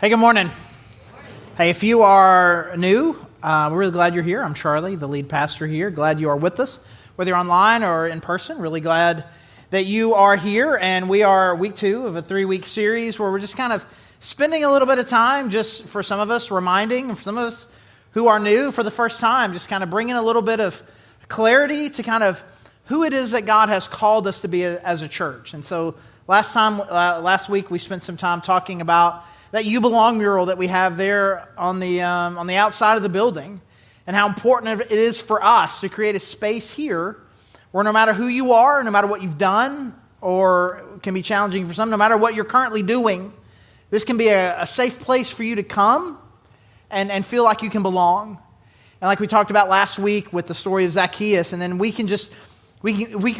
Hey, good morning. Hey, if you are new, we're really glad you're here. I'm Charlie, the lead pastor here. Glad you are with us, whether you're online or in person. Really glad that you are here. And we are week 2 of a 3-week series where we're just kind of spending a little bit of time, just for some of us, reminding, and for some of us who are new for the first time, just kind of bringing a little bit of clarity to kind of who it is that God has called us to be as a church. And so last week we spent some time talking about that You Belong mural that we have there on the outside of the building, and how important it is for us to create a space here where no matter who you are, no matter what you've done, or it can be challenging for some, no matter what you're currently doing, this can be a safe place for you to come and feel like you can belong. And like we talked about last week with the story of Zacchaeus, and then we can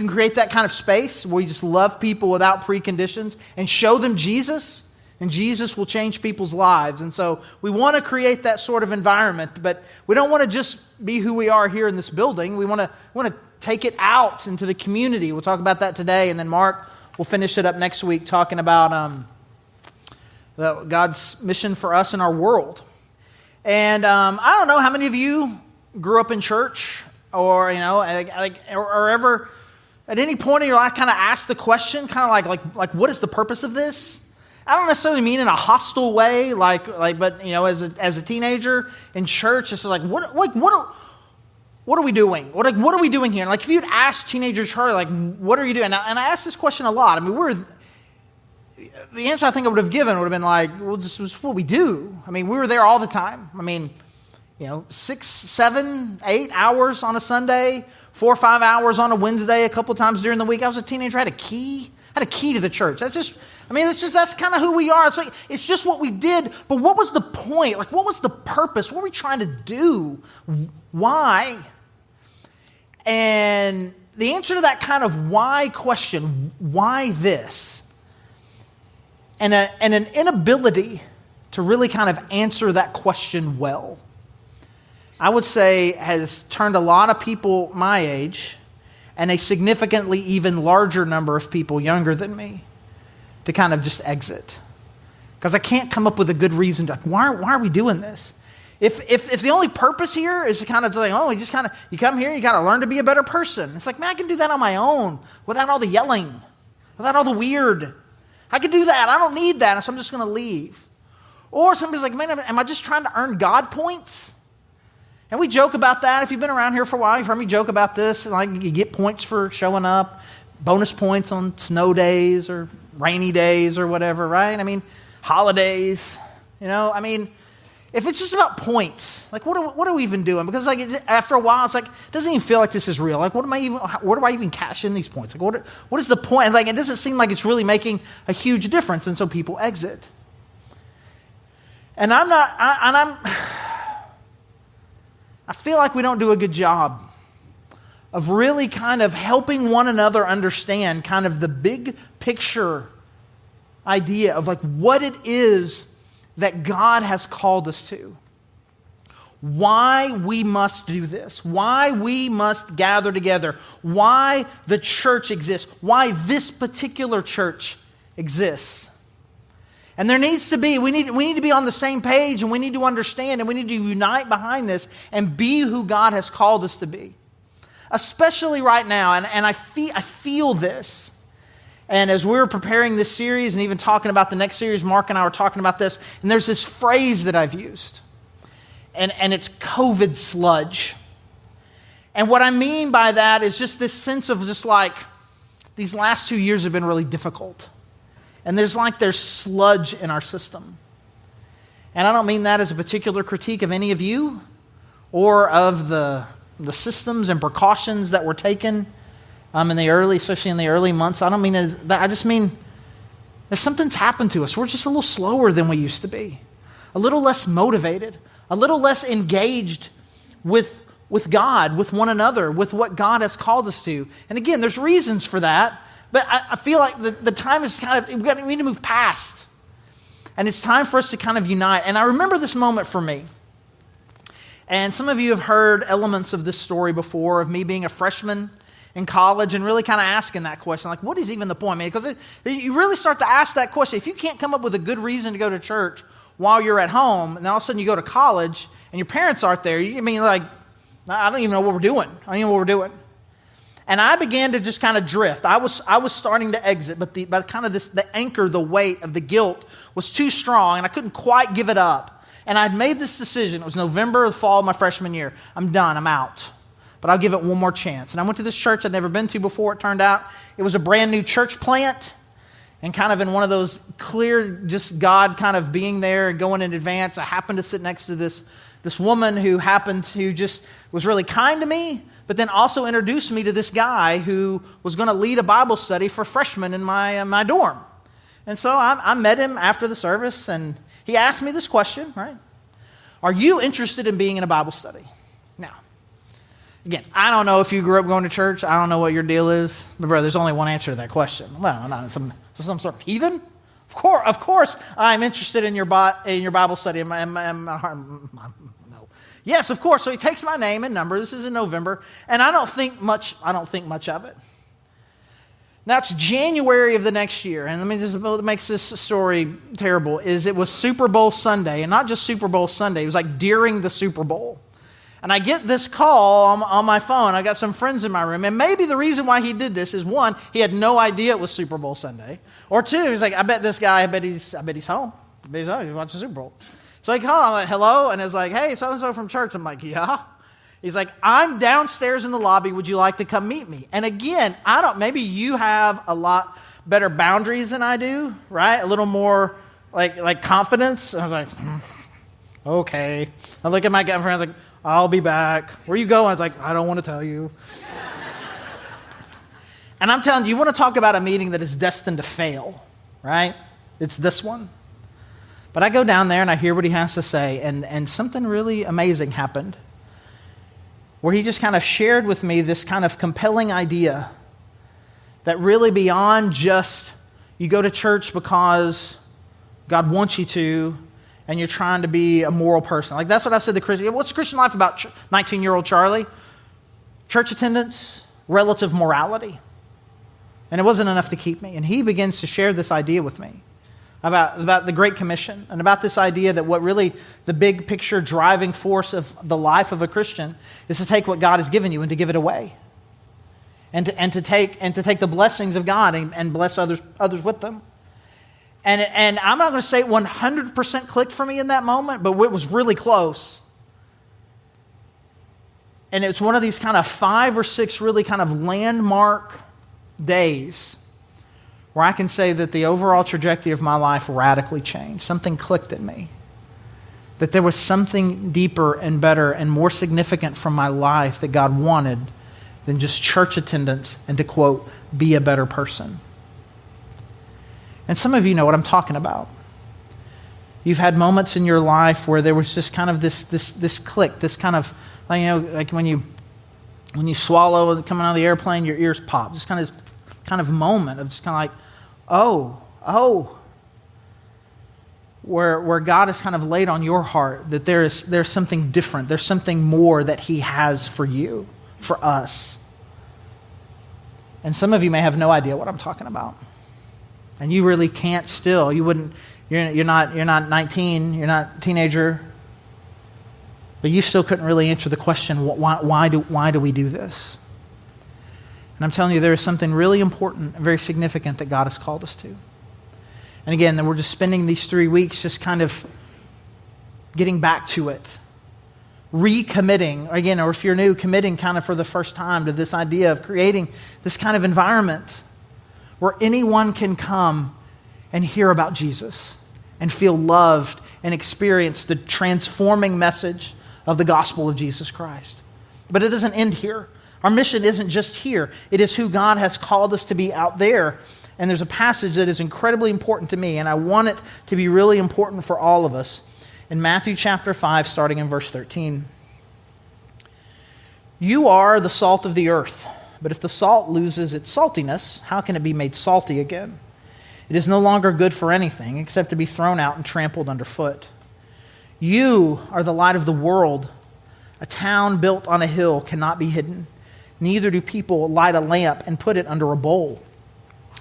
create that kind of space where we just love people without preconditions and show them Jesus. And Jesus will change people's lives. And so we want to create that sort of environment, but we don't want to just be who we are here in this building. We want to take it out into the community. We'll talk about that today, and then Mark will finish it up next week talking about God's mission for us in our world. And I don't know how many of you grew up in church, or or ever at any point in your life kind of asked the question, kind of like what is the purpose of this? I don't necessarily mean in a hostile way, but as a teenager in church, it's like what are we doing? What are we doing here? And like if you'd asked teenager Charlie, what are you doing? And I asked this question a lot. I mean, the answer I think I would have given would have been like, well, this is what we do. I mean, we were there all the time. I mean, 6, 7, 8 hours on a Sunday, 4 or 5 hours on a Wednesday, a couple times during the week. I was a teenager. I had a key to the church. That's kind of who we are. It's just what we did. But what was the point? What was the purpose? What were we trying to do? Why? And the answer to that kind of why question, why this? And an inability to really kind of answer that question well, I would say has turned a lot of people my age and a significantly even larger number of people younger than me to kind of just exit. Because I can't come up with a good reason to, why are we doing this? If the only purpose here is to kind of like, you come here, you got to learn to be a better person. It's like, man, I can do that on my own without all the yelling, without all the weird. I can do that. I don't need that, so I'm just going to leave. Or somebody's like, man, am I just trying to earn God points? And we joke about that. If you've been around here for a while, you've heard me joke about this. Like you get points for showing up, bonus points on snow days or rainy days or whatever, right? I mean, holidays, if it's just about points, what are we even doing? Because after a while, it's like, it doesn't even feel like this is real. Where do I even cash in these points? What is the point? It doesn't seem like it's really making a huge difference. And so people exit. And I feel like we don't do a good job of really kind of helping one another understand kind of the big picture idea of what it is that God has called us to. Why we must do this. Why we must gather together. Why the church exists. Why this particular church exists. And there needs to be, we need to be on the same page, and we need to understand, and we need to unite behind this and be who God has called us to be. Especially right now, and I feel this. And as we were preparing this series and even talking about the next series, Mark and I were talking about this, and there's this phrase that I've used, and it's COVID sludge. And what I mean by that is just this sense of just like, these last 2 years have been really difficult. And there's sludge in our system. And I don't mean that as a particular critique of any of you or of the systems and precautions that were taken especially in the early months. I don't mean as that. I just mean if something's happened to us, we're just a little slower than we used to be, a little less motivated, a little less engaged with God, with one another, with what God has called us to. And again, there's reasons for that. But I feel like the time is we need to move past. And it's time for us to kind of unite. And I remember this moment for me. And some of you have heard elements of this story before, of me being a freshman in college and really kind of asking that question, what is even the point? Because you really start to ask that question. If you can't come up with a good reason to go to church, while you're at home, and then all of a sudden you go to college and your parents aren't there. I mean, like, I don't even know what we're doing. I don't even know what we're doing. And I began to just kind of drift. I was starting to exit, but the anchor, the weight of the guilt was too strong, and I couldn't quite give it up. And I'd made this decision. It was November, the fall of my freshman year. I'm done. I'm out. But I'll give it one more chance. And I went to this church I'd never been to before, it turned out. It was a brand new church plant, and kind of in one of those clear, just God kind of being there and going in advance. I happened to sit next to this woman who just was really kind to me, but then also introduced me to this guy who was going to lead a Bible study for freshmen in my dorm. And so I met him after the service, and he asked me this question, right? Are you interested in being in a Bible study? Now, again, I don't know if you grew up going to church. I don't know what your deal is. But brother, there's only one answer to that question. Well, I'm not some sort of heathen. Of course, I'm interested in your Bible study. No. Yes, of course. So he takes my name and number. This is in November, and I don't think much of it. Now it's January of the next year, and what makes this story terrible is it was Super Bowl Sunday, and not just Super Bowl Sunday. It was like during the Super Bowl. And I get this call on my phone. I got some friends in my room. And maybe the reason why he did this is, one, he had no idea it was Super Bowl Sunday. Or two, he's like, I bet he's home. I bet he's home. He's watching Super Bowl. So he called. I'm like, hello? And it's like, hey, so-and-so from church. I'm like, yeah. He's like, I'm downstairs in the lobby. Would you like to come meet me? And again, maybe you have a lot better boundaries than I do, right? A little more like confidence. I was like, okay. I look at my guy friend, like, I'll be back. Where are you going? I was like, I don't want to tell you. And I'm telling you, you want to talk about a meeting that is destined to fail, right? It's this one. But I go down there and I hear what he has to say, and something really amazing happened, where he just kind of shared with me this kind of compelling idea that really beyond just you go to church because God wants you to, and you're trying to be a moral person. Like, that's what I said to Christian. What's Christian life about 19-year-old Charlie? Church attendance, relative morality. And it wasn't enough to keep me. And he begins to share this idea with me about the Great Commission, and about this idea that what really the big picture driving force of the life of a Christian is to take what God has given you and to give it away. And to take the blessings of God and bless others with them. And I'm not going to say it 100% clicked for me in that moment, but it was really close. And it's one of these kind of 5 or 6 really kind of landmark days where I can say that the overall trajectory of my life radically changed. Something clicked at me. That there was something deeper and better and more significant from my life that God wanted than just church attendance and to, quote, be a better person. And some of you know what I'm talking about. You've had moments in your life where there was just kind of this click, this kind of, like when you swallow coming out of the airplane, your ears pop. Just kind of moment of just kind of like, oh. Where God has kind of laid on your heart that there's something different. There's something more that He has for you, for us. And some of you may have no idea what I'm talking about. And you really can't still. You're not 19, you're not a teenager. But you still couldn't really answer the question, why do we do this? And I'm telling you, there is something really important and very significant that God has called us to. And again, then we're just spending these 3 weeks just kind of getting back to it. Recommitting, or if you're new, committing kind of for the first time to this idea of creating this kind of environment where anyone can come and hear about Jesus and feel loved and experience the transforming message of the gospel of Jesus Christ. But it doesn't end here. Our mission isn't just here. It is who God has called us to be out there. And there's a passage that is incredibly important to me, and I want it to be really important for all of us. In Matthew chapter 5, starting in verse 13. You are the salt of the earth. But if the salt loses its saltiness, how can it be made salty again? It is no longer good for anything except to be thrown out and trampled underfoot. You are the light of the world. A town built on a hill cannot be hidden. Neither do people light a lamp and put it under a bowl.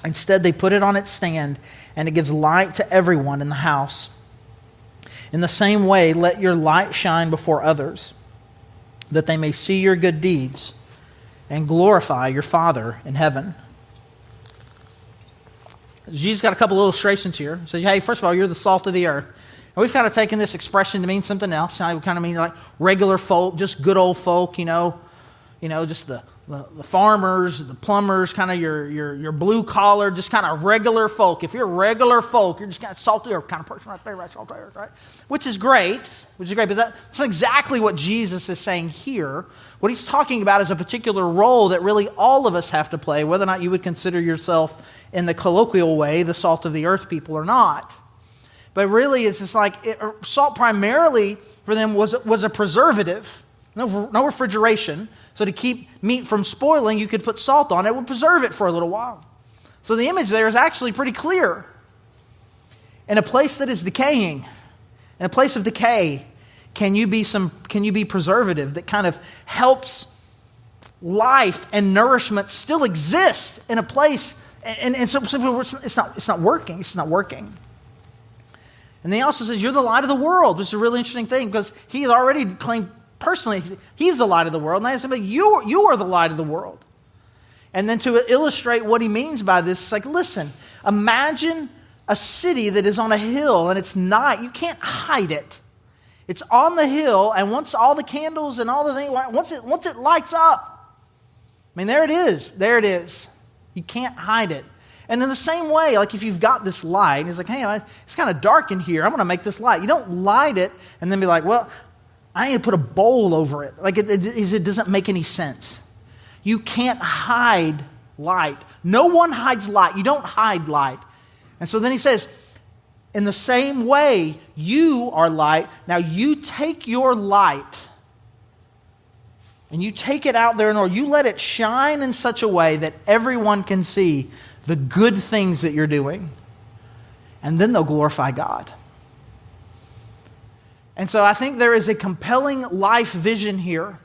Instead, they put it on its stand, and it gives light to everyone in the house. In the same way, let your light shine before others, that they may see your good deeds and glorify your Father in heaven. Jesus got a couple illustrations here. He says, hey, first of all, you're the salt of the earth. And we've kind of taken this expression to mean something else. Now we kind of mean like regular folk, just good old folk, just the farmers, the plumbers, kind of your blue collar, just kind of regular folk. If you're regular folk, you're just kind of salty earth kind of person right there, right? Salty earth, right? Which is great. But that's exactly what Jesus is saying here. What he's talking about is a particular role that really all of us have to play, whether or not you would consider yourself in the colloquial way the salt of the earth people or not. But really, it's just like salt primarily for them was a preservative, no refrigeration. So to keep meat from spoiling, you could put salt on it. It would preserve it for a little while. So the image there is actually pretty clear. In a place that is decaying, in a place of decay, can you be preservative that kind of helps life and nourishment still exist in a place? And so it's not working. It's not working. And then he also says, you're the light of the world, which is a really interesting thing because he's already claimed personally, he's the light of the world. And I said, but you are the light of the world. And then to illustrate what he means by this, it's like, listen, imagine a city that is on a hill and it's night. You can't hide it. It's on the hill, and once all the candles and all the things, once it lights up, I mean, there it is. There it is. You can't hide it. And in the same way, like if you've got this light, and it's like, hey, it's kind of dark in here. I'm going to make this light. You don't light it and then be like, well, I need to put a bowl over it. Like it doesn't make any sense. You can't hide light. No one hides light. You don't hide light. And so then he says, in the same way, you are light. Now you take your light and you take it out there, or you let it shine in such a way that everyone can see the good things that you're doing. And then they'll glorify God. And so I think there is a compelling life vision here.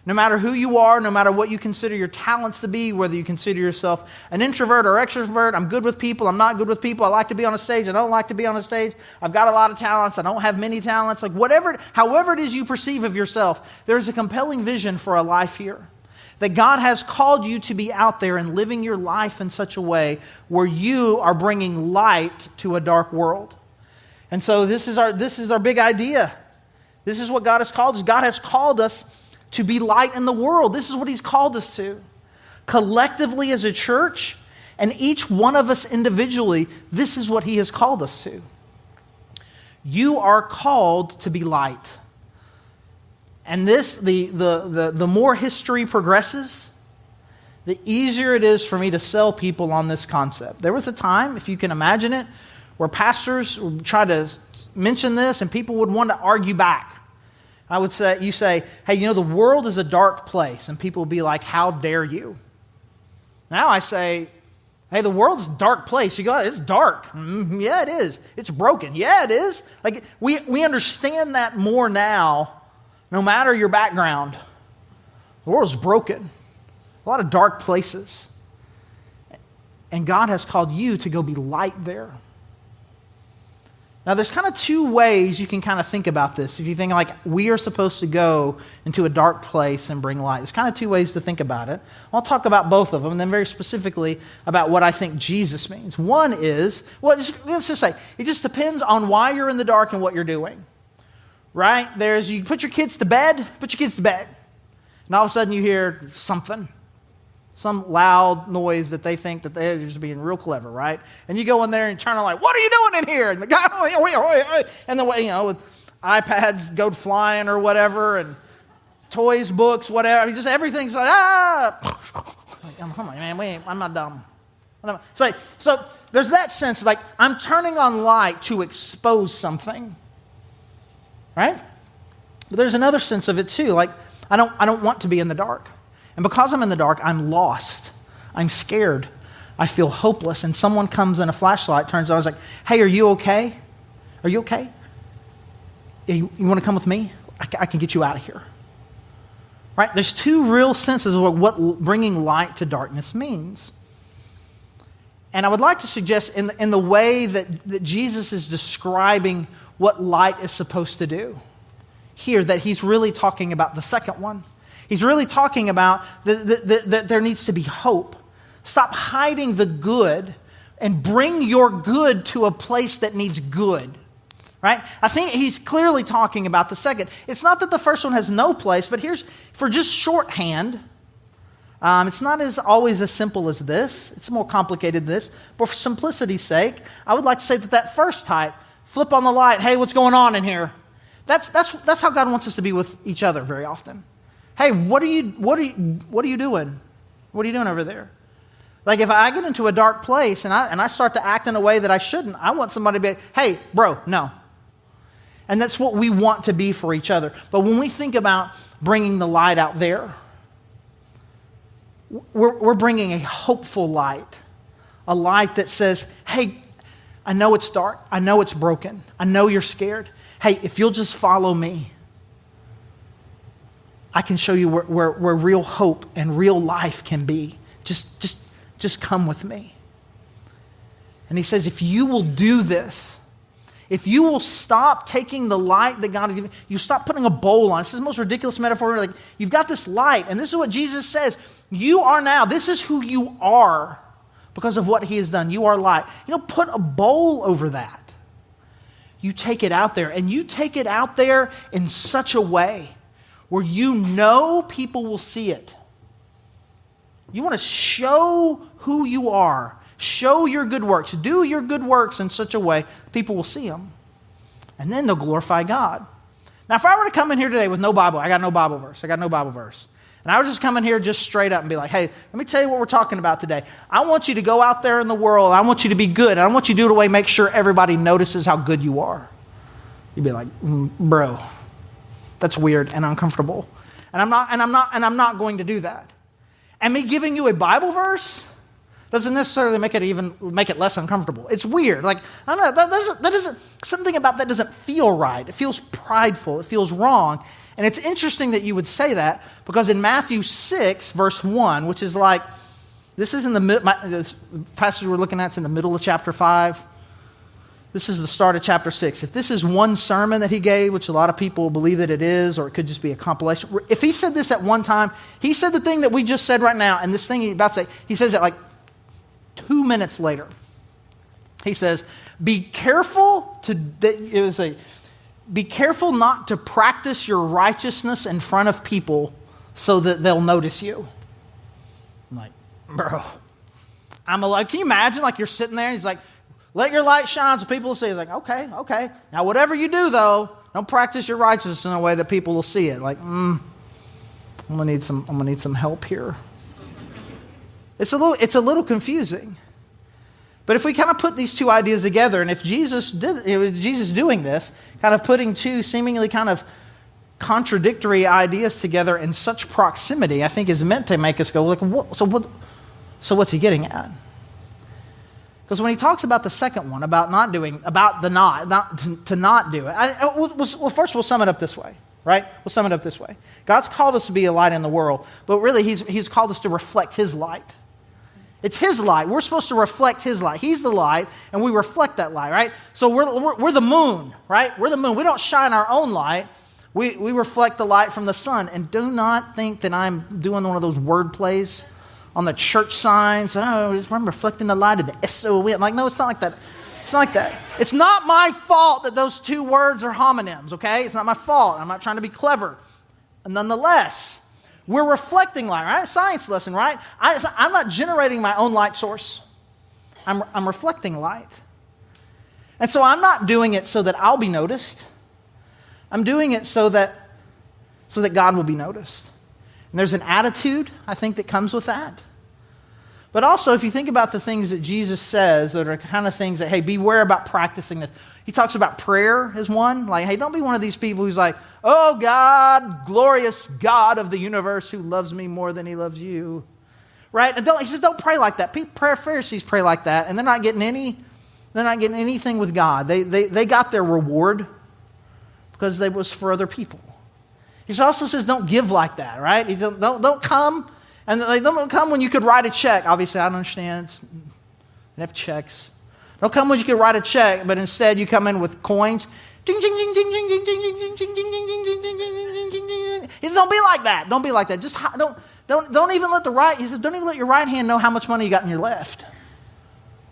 No matter who you are, no matter what you consider your talents to be, whether you consider yourself an introvert or extrovert, I'm good with people, I'm not good with people, I like to be on a stage, I don't like to be on a stage, I've got a lot of talents, I don't have many talents, like however it is you perceive of yourself, there's a compelling vision for a life here. That God has called you to be out there and living your life in such a way where you are bringing light to a dark world. And so this is our big idea. This is what God has called us. God has called us to be light in the world. This is what he's called us to. Collectively as a church, and each one of us individually, this is what he has called us to. You are called to be light. And this, the more history progresses, the easier it is for me to sell people on this concept. There was a time, if you can imagine it, where pastors would try to mention this and people would want to argue back. You say, hey, the world is a dark place. And people would be like, how dare you? Now I say, hey, the world's a dark place. You go, it's dark. Yeah, it is. It's broken. Yeah, it is. Like we understand that more now, no matter your background. The world's broken. A lot of dark places. And God has called you to go be light there. Now, there's kind of two ways you can kind of think about this. If you think like we are supposed to go into a dark place and bring light, there's kind of two ways to think about it. I'll talk about both of them, and then very specifically about what I think Jesus means. One is, let's just say, it just depends on why you're in the dark and what you're doing. Right? You put your kids to bed, and all of a sudden you hear something. Some loud noise that they think that they're just being real clever, right? And you go in there and turn on like, what are you doing in here? And the guy, and the way, iPads go flying or whatever, and toys, books, whatever. I mean, just everything's like, come on, man, I'm not dumb. So there's that sense, like I'm turning on light to expose something, right? But there's another sense of it too, like I don't want to be in the dark. And because I'm in the dark, I'm lost. I'm scared. I feel hopeless. And someone comes in a flashlight, turns on, I was like, hey, are you okay? Are you okay? You want to come with me? I can get you out of here. Right? There's two real senses of what bringing light to darkness means. And I would like to suggest in the way that Jesus is describing what light is supposed to do. Here, that he's really talking about the second one. He's really talking about that there needs to be hope. Stop hiding the good and bring your good to a place that needs good. Right? I think he's clearly talking about the second. It's not that the first one has no place, but here's, for just shorthand, it's not always as simple as this. It's more complicated than this. But for simplicity's sake, I would like to say that first type, flip on the light, hey, what's going on in here? That's how God wants us to be with each other very often. Hey, what are you doing? What are you doing over there? Like if I get into a dark place and I start to act in a way that I shouldn't, I want somebody to be like, hey, bro, no. And that's what we want to be for each other. But when we think about bringing the light out there, we're bringing a hopeful light. A light that says, hey, I know it's dark. I know it's broken. I know you're scared. Hey, if you'll just follow me, I can show you where real hope and real life can be. Just come with me. And he says, if you will do this, if you will stop taking the light that God has given, you stop putting a bowl on. This is the most ridiculous metaphor. Like, you've got this light, and this is what Jesus says. You are now, this is who you are because of what he has done. You are light. You don't put a bowl over that. You take it out there, and you take it out there in such a way where you know people will see it. You want to show who you are. Show your good works. Do your good works in such a way people will see them. And then they'll glorify God. Now, if I were to come in here today with no Bible, I got no Bible verse. And I would just come in here just straight up and be like, hey, let me tell you what we're talking about today. I want you to go out there in the world. I want you to be good. And I want you to do it in a way, make sure everybody notices how good you are. You'd be like, bro, that's weird and uncomfortable. And I'm not going to do that. And me giving you a Bible verse doesn't necessarily make it less uncomfortable. It's weird. Like, I don't know, that doesn't something about that doesn't feel right. It feels prideful. It feels wrong. And it's interesting that you would say that because in Matthew 6, verse 1, which is like, this is in this passage we're looking at, it's in the middle of chapter 5. This is the start of chapter 6. If this is one sermon that he gave, which a lot of people believe that it is, or it could just be a compilation. If he said this at one time, he said the thing that we just said right now, and this thing he's about to say, he says it like 2 minutes later. He says, be careful not to practice your righteousness in front of people so that they'll notice you. I'm like, bro, can you imagine like you're sitting there and he's like, let your light shine so people will see. He's like, okay. Now whatever you do though, don't practice your righteousness in a way that people will see it. Like, I'm gonna need some help here. It's a little confusing. But if we kind of put these two ideas together, and if Jesus doing this, kind of putting two seemingly kind of contradictory ideas together in such proximity, I think is meant to make us go, like, so what's he getting at? Because when he talks about the second one, about not do it, first we'll sum it up this way, right? We'll sum it up this way. God's called us to be a light in the world, but really he's called us to reflect his light. It's his light. We're supposed to reflect his light. He's the light, and we reflect that light, right? So we're the moon, right? We're the moon. We don't shine our own light. We reflect the light from the sun. And do not think that I'm doing one of those word plays on the church signs. Oh, I'm reflecting the light of the S-O-N. I'm like, no, it's not like that. It's not like that. It's not my fault that those two words are homonyms, okay? It's not my fault. I'm not trying to be clever. And nonetheless, we're reflecting light, right? Science lesson, right? I'm not generating my own light source. I'm reflecting light. And so I'm not doing it so that I'll be noticed. I'm doing it so that God will be noticed. And there's an attitude, I think, that comes with that. But also, if you think about the things that Jesus says, that are kind of things that, hey, beware about practicing this. He talks about prayer as one. Like, hey, don't be one of these people who's like, oh, God, glorious God of the universe who loves me more than he loves you. Right? And he says, don't pray like that. Pharisees pray like that, and they're not getting anything with God. They got their reward because it was for other people. He also says, don't give like that, right? He don't come, and they don't come when you could write a check. Obviously, I don't understand. They have checks. Don't come when you could write a check, but instead you come in with coins. Ding, ding, ding, ding, ding, ding, ding, ding, ding, ding, ding, ding, ding, ding, ding, ding, ding, ding. He says, don't be like that. Don't be like that. Just don't even let he says, don't even let your right hand know how much money you got in your left.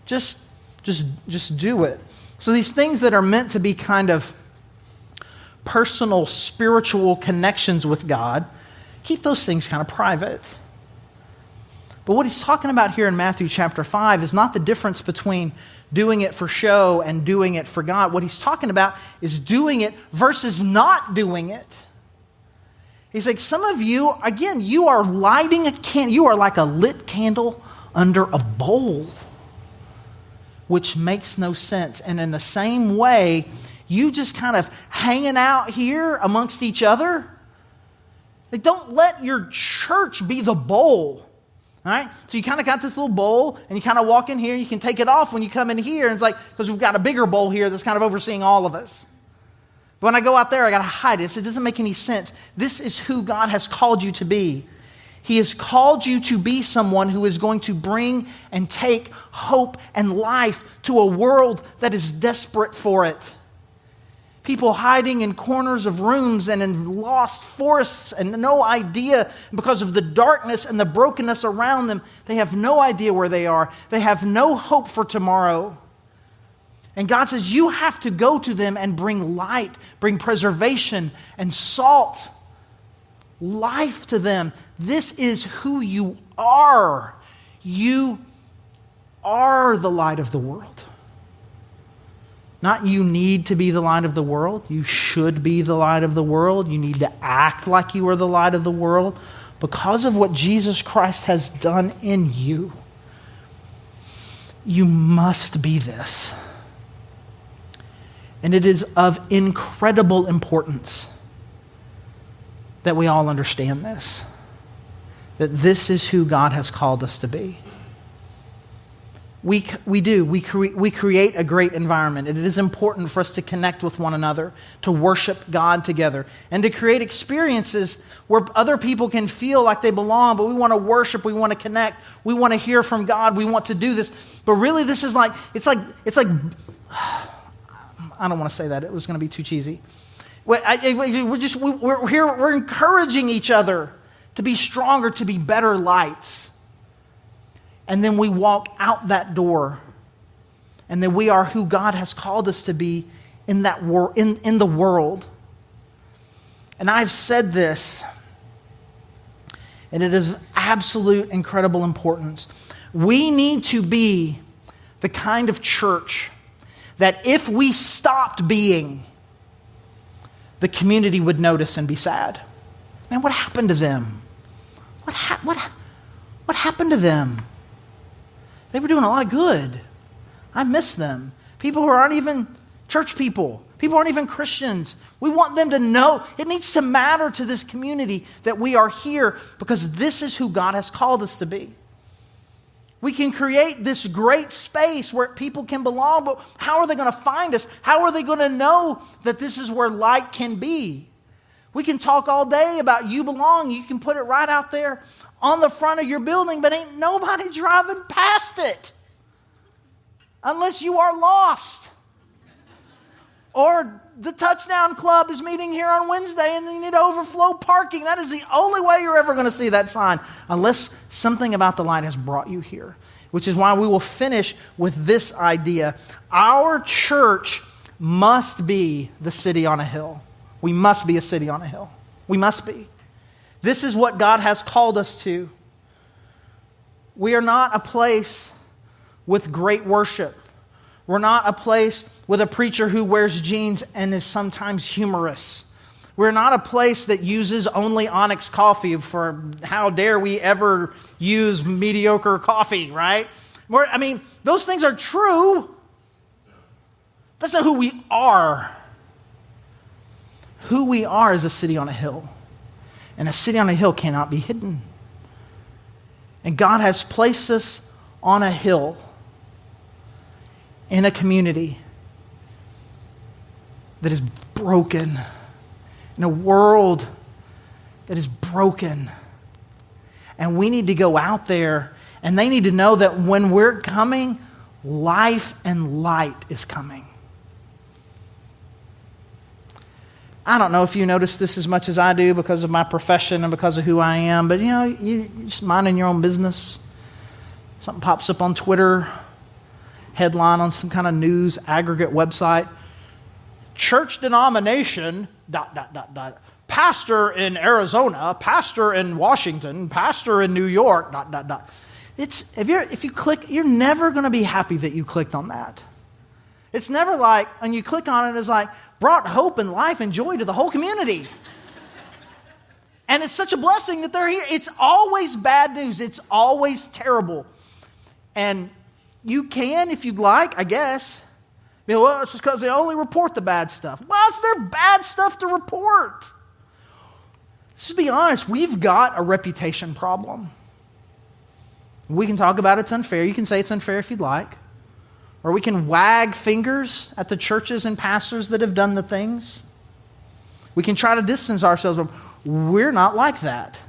Just do it. So these things that are meant to be kind of personal, spiritual connections with God, keep those things kind of private. But what he's talking about here in Matthew chapter 5 is not the difference between doing it for show and doing it for God. What he's talking about is doing it versus not doing it. He's like, some of you, again, you are lighting a candle. You are like a lit candle under a bowl, which makes no sense. And in the same way, you just kind of hanging out here amongst each other. Like, don't let your church be the bowl. All right? So you kind of got this little bowl, and you kind of walk in here, and you can take it off when you come in here, and it's like, because we've got a bigger bowl here that's kind of overseeing all of us. But when I go out there, I got to hide it. So it doesn't make any sense. This is who God has called you to be. He has called you to be someone who is going to bring and take hope and life to a world that is desperate for it. People hiding in corners of rooms and in lost forests and no idea because of the darkness and the brokenness around them. They have no idea where they are. They have no hope for tomorrow. And God says, you have to go to them and bring light, bring preservation and salt, life to them. This is who you are. You are the light of the world. Not you need to be the light of the world. You should be the light of the world. You need to act like you are the light of the world because of what Jesus Christ has done in you. You must be this. And it is of incredible importance that we all understand this. That this is who God has called us to be. We create a great environment. It is important for us to connect with one another, to worship God together, and to create experiences where other people can feel like they belong, but we want to worship, we want to connect, we want to hear from God, we want to do this. But really this is like, it's like, I don't want to say that. It was going to be too cheesy. We're encouraging each other to be stronger, to be better lights. And then we walk out that door, and then we are who God has called us to be in that in the world. And I've said this, and it is of absolute incredible importance. We need to be the kind of church that if we stopped being, the community would notice and be sad. Man, what happened to them? What happened to them? They were doing a lot of good. I miss them. People who aren't even church people. People who aren't even Christians. We want them to know. It needs to matter to this community that we are here because this is who God has called us to be. We can create this great space where people can belong, but how are they going to find us? How are they going to know that this is where light can be? We can talk all day about you belong. You can put it right out there on the front of your building, but ain't nobody driving past it unless you are lost. Or the Touchdown Club is meeting here on Wednesday and they need overflow parking. That is the only way you're ever going to see that sign, unless something about the light has brought you here, which is why we will finish with this idea. Our church must be the city on a hill. We must be a city on a hill. We must be. This is what God has called us to. We are not a place with great worship. We're not a place with a preacher who wears jeans and is sometimes humorous. We're not a place that uses only Onyx coffee for how dare we ever use mediocre coffee, right? Those things are true. That's not who we are. Who we are is a city on a hill. And a city on a hill cannot be hidden. And God has placed us on a hill in a community that is broken, in a world that is broken. And we need to go out there, and they need to know that when we're coming, life and light is coming. I don't know if you notice this as much as I do because of my profession and because of who I am, but you're just minding your own business. Something pops up on Twitter, headline on some kind of news aggregate website. Church denomination, ... pastor in Arizona, pastor in Washington, pastor in New York, ... If you click, you're never going to be happy that you clicked on that. It's never like, and you click on it, it's like, brought hope and life and joy to the whole community. And it's such a blessing that they're here. It's always bad news. It's always terrible. And you can, if you'd like, I guess, well, it's just because they only report the bad stuff. Well, it's their bad stuff to report. Let's be honest, we've got a reputation problem. We can talk about it's unfair. You can say it's unfair if you'd like. Or we can wag fingers at the churches and pastors that have done the things. We can try to distance ourselves from, we're not like that.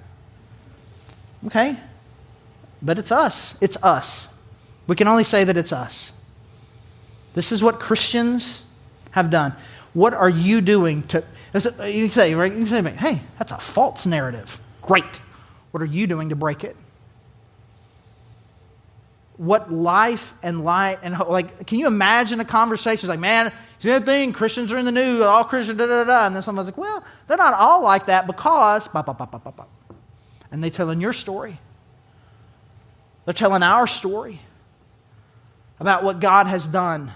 Okay? But it's us. It's us. We can only say that it's us. This is what Christians have done. What are you doing to... You can say, right? You can say, hey, that's a false narrative. Great. What are you doing to break it? What life and light and hope, like, can you imagine a conversation? It's like, man, see that thing? Christians are in the news, all Christians, And then someone's like, well, they're not all like that because, and they're telling your story. They're telling our story about what God has done,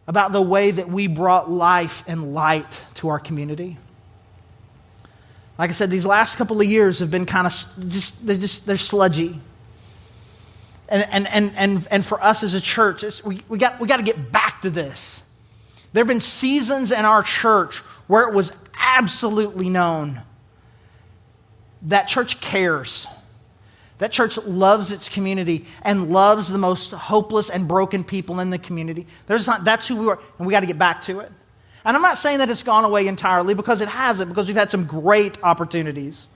about the way that we brought life and light to our community. Like I said, these last couple of years have been kind of they're sludgy. And for us as a church, we got to get back to this. There have been seasons in our church where it was absolutely known that church cares. That church loves its community and loves the most hopeless and broken people in the community. That's who we are, and we got to get back to it. And I'm not saying that it's gone away entirely, because it hasn't, because we've had some great opportunities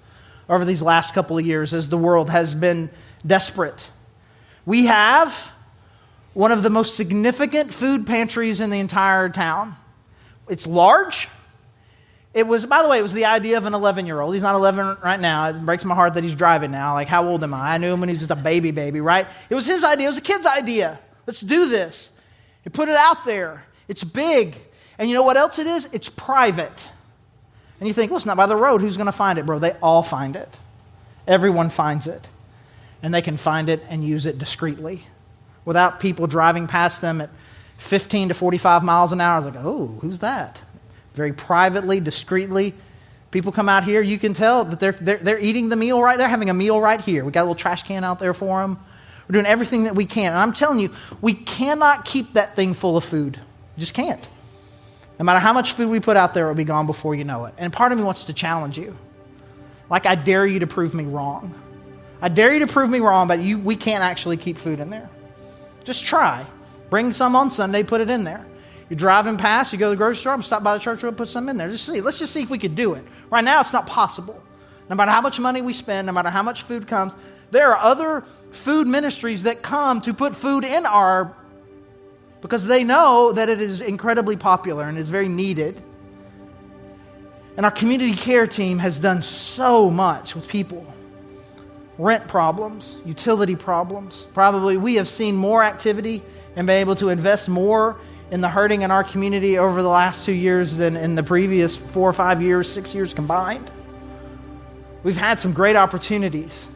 over these last couple of years as the world has been desperate. We have one of the most significant food pantries in the entire town. It's large. It was the idea of an 11-year-old. He's not 11 right now. It breaks my heart that he's driving now. Like, how old am I? I knew him when he was just a baby, right? It was his idea. It was a kid's idea. Let's do this. He put it out there. It's big. And you know what else it is? It's private. And you think, well, it's not by the road. Who's going to find it, bro? They all find it. Everyone finds it. And they can find it and use it discreetly without people driving past them at 15 to 45 miles an hour. I was like, oh, who's that? Very privately, discreetly. People come out here, you can tell that they're eating the meal right. They're having a meal right here. We got a little trash can out there for them. We're doing everything that we can. And I'm telling you, we cannot keep that thing full of food. You just can't. No matter how much food we put out there, it'll be gone before you know it. And part of me wants to challenge you. Like, I dare you to prove me wrong. I dare you to prove me wrong, but we can't actually keep food in there. Just try. Bring some on Sunday, put it in there. You're driving past, you go to the grocery store, I'm stop by the church, we'll put some in there. Let's just see if we could do it. Right now, it's not possible. No matter how much money we spend, no matter how much food comes, there are other food ministries that come to put food in because they know that it is incredibly popular and is very needed. And our community care team has done so much with people. Rent problems, utility problems. Probably we have seen more activity and been able to invest more in the hurting in our community over the last 2 years than in the previous 4 or 5 years, 6 years combined. We've had some great opportunities.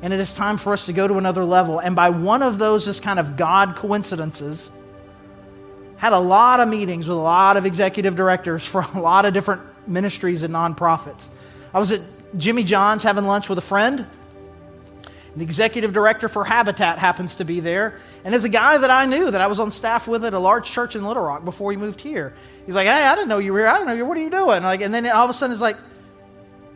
And it is time for us to go to another level. And by one of those just kind of God coincidences, had a lot of meetings with a lot of executive directors for a lot of different ministries and nonprofits. I was at Jimmy John's having lunch with a friend. The executive director for Habitat happens to be there. And it's a guy that I knew that I was on staff with at a large church in Little Rock before he moved here. He's like, hey, I didn't know you were here. I didn't know you. What are you doing? And then all of a sudden it's like,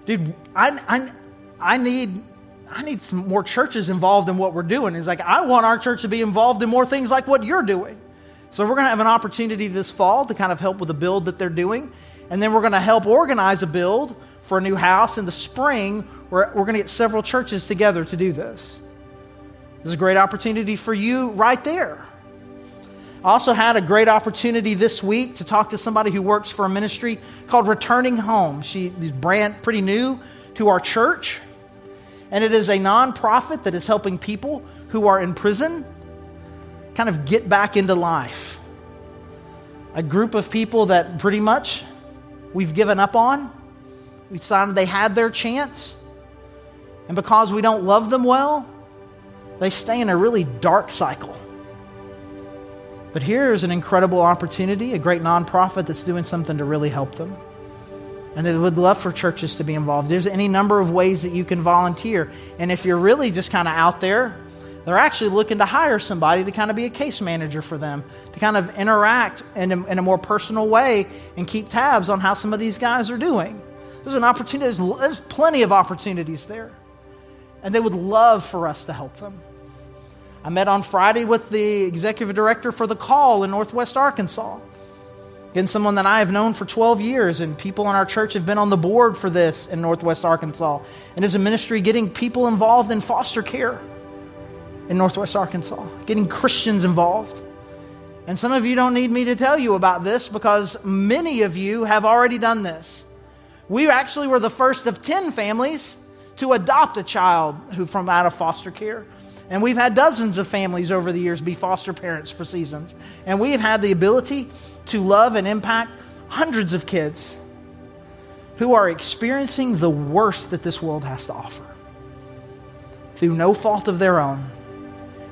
dude, I need some more churches involved in what we're doing. He's like, I want our church to be involved in more things like what you're doing. So we're going to have an opportunity this fall to kind of help with the build that they're doing. And then we're going to help organize a build for a new house in the spring. We're going to get several churches together to do this. This is a great opportunity for you right there. I also had a great opportunity this week to talk to somebody who works for a ministry called Returning Home. She's pretty new to our church, and it is a nonprofit that is helping people who are in prison kind of get back into life. A group of people that pretty much we've given up on. We decided they had their chance, and because we don't love them well, they stay in a really dark cycle. But here's an incredible opportunity, a great nonprofit that's doing something to really help them. And they would love for churches to be involved. There's any number of ways that you can volunteer. And if you're really just kind of out there, they're actually looking to hire somebody to kind of be a case manager for them, to kind of interact in a more personal way and keep tabs on how some of these guys are doing. There's an opportunity. There's plenty of opportunities there. And they would love for us to help them. I met on Friday with the executive director for The Call in Northwest Arkansas. Again, someone that I have known for 12 years, and people in our church have been on the board for this in Northwest Arkansas. And is a ministry getting people involved in foster care in Northwest Arkansas, getting Christians involved. And some of you don't need me to tell you about this because many of you have already done this. We actually were the first of 10 families to adopt a child from out of foster care. And we've had dozens of families over the years be foster parents for seasons. And we have had the ability to love and impact hundreds of kids who are experiencing the worst that this world has to offer through no fault of their own.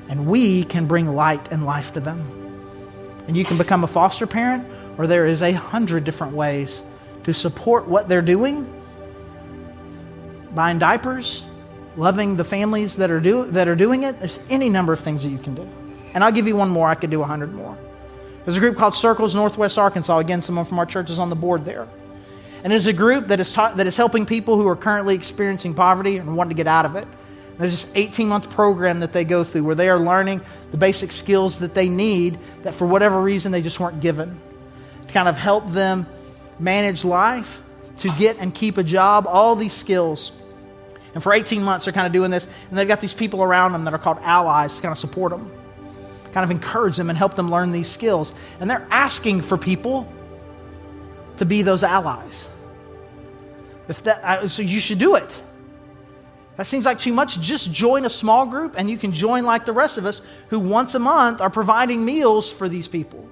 And we can bring light and life to them. And you can become a foster parent, or there is 100 different ways to support what they're doing. Buying diapers, loving the families that are doing it. There's any number of things that you can do. And I'll give you one more. I could do 100 more. There's a group called Circles Northwest Arkansas. Again, someone from our church is on the board there. And it's a group that is helping people who are currently experiencing poverty and wanting to get out of it. There's this 18-month program that they go through where they are learning the basic skills that they need that for whatever reason they just weren't given, to kind of help them manage life, to get and keep a job, all these skills. And for 18 months, they're kind of doing this, and they've got these people around them that are called allies to kind of support them, kind of encourage them and help them learn these skills. And they're asking for people to be those allies. So you should do it. That seems like too much. Just join a small group, and you can join like the rest of us who once a month are providing meals for these people.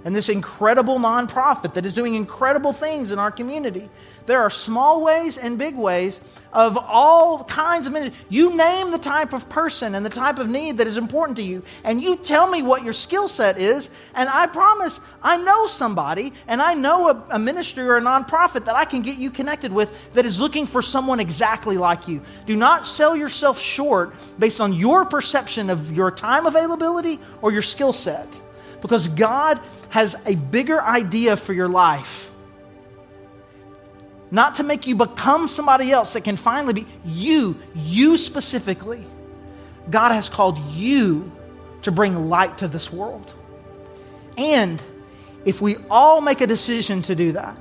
And this incredible nonprofit that is doing incredible things in our community. There are small ways and big ways of all kinds of ministries. You name the type of person and the type of need that is important to you, and you tell me what your skill set is, and I promise I know somebody, and I know a ministry or a nonprofit that I can get you connected with that is looking for someone exactly like you. Do not sell yourself short based on your perception of your time availability or your skill set. Because God has a bigger idea for your life. Not to make you become somebody else that can finally be you specifically. God has called you to bring light to this world. And if we all make a decision to do that,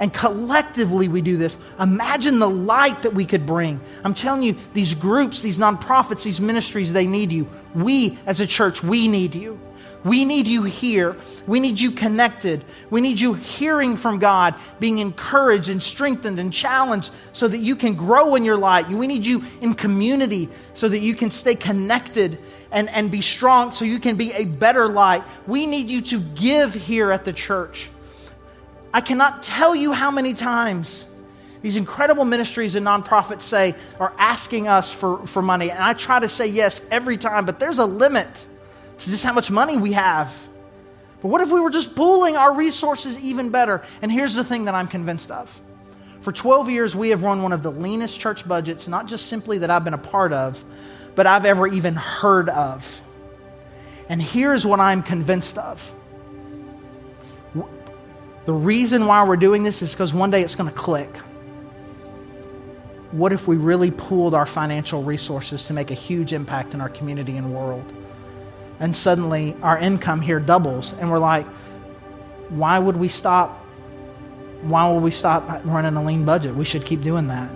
and collectively we do this, imagine the light that we could bring. I'm telling you, these groups, these nonprofits, these ministries, they need you. We as a church, we need you. We need you here. We need you connected. We need you hearing from God, being encouraged and strengthened and challenged so that you can grow in your light. We need you in community so that you can stay connected and be strong so you can be a better light. We need you to give here at the church. I cannot tell you how many times these incredible ministries and nonprofits are asking us for money. And I try to say yes every time, but there's a limit to just how much money we have. But what if we were just pooling our resources even better? And here's the thing that I'm convinced of. For 12 years, we have run one of the leanest church budgets, not just simply that I've been a part of, but I've ever even heard of. And here's what I'm convinced of. The reason why we're doing this is because one day it's going to click. What if we really pooled our financial resources to make a huge impact in our community and world? And suddenly our income here doubles, and we're like, why would we stop? Why would we stop running a lean budget? We should keep doing that.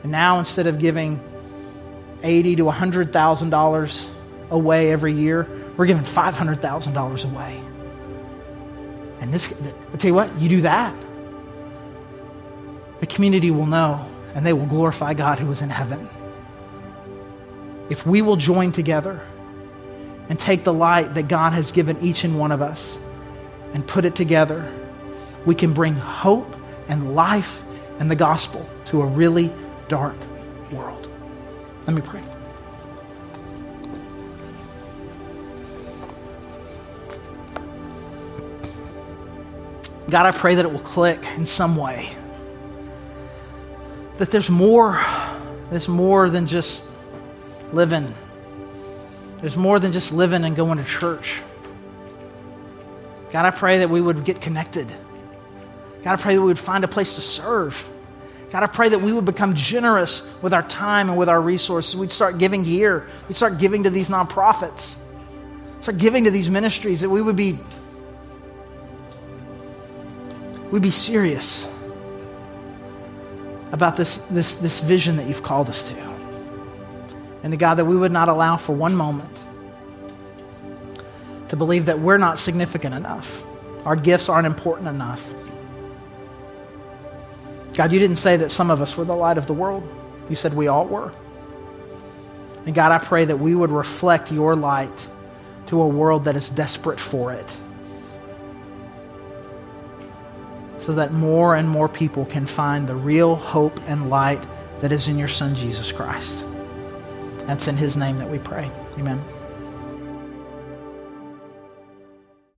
And now instead of giving $80,000 to $100,000 away every year, We're giving $500,000 away. And I'll tell you what, you do that, the community will know and they will glorify God who is in heaven. If we will join together and take the light that God has given each and one of us and put it together, we can bring hope and life and the gospel to a really dark world. Let me pray. God, I pray that it will click in some way. That there's more than just living. There's more than just living and going to church. God, I pray that we would get connected. God, I pray that we would find a place to serve. God, I pray that we would become generous with our time and with our resources. We'd start giving here. We'd start giving to these nonprofits. Start giving to these ministries. That we'd be serious about this vision that you've called us to. And the God, that we would not allow for one moment to believe that we're not significant enough. Our gifts aren't important enough. God, you didn't say that some of us were the light of the world. You said we all were. And God, I pray that we would reflect your light to a world that is desperate for it, so that more and more people can find the real hope and light that is in your Son, Jesus Christ. That's in his name that we pray. Amen.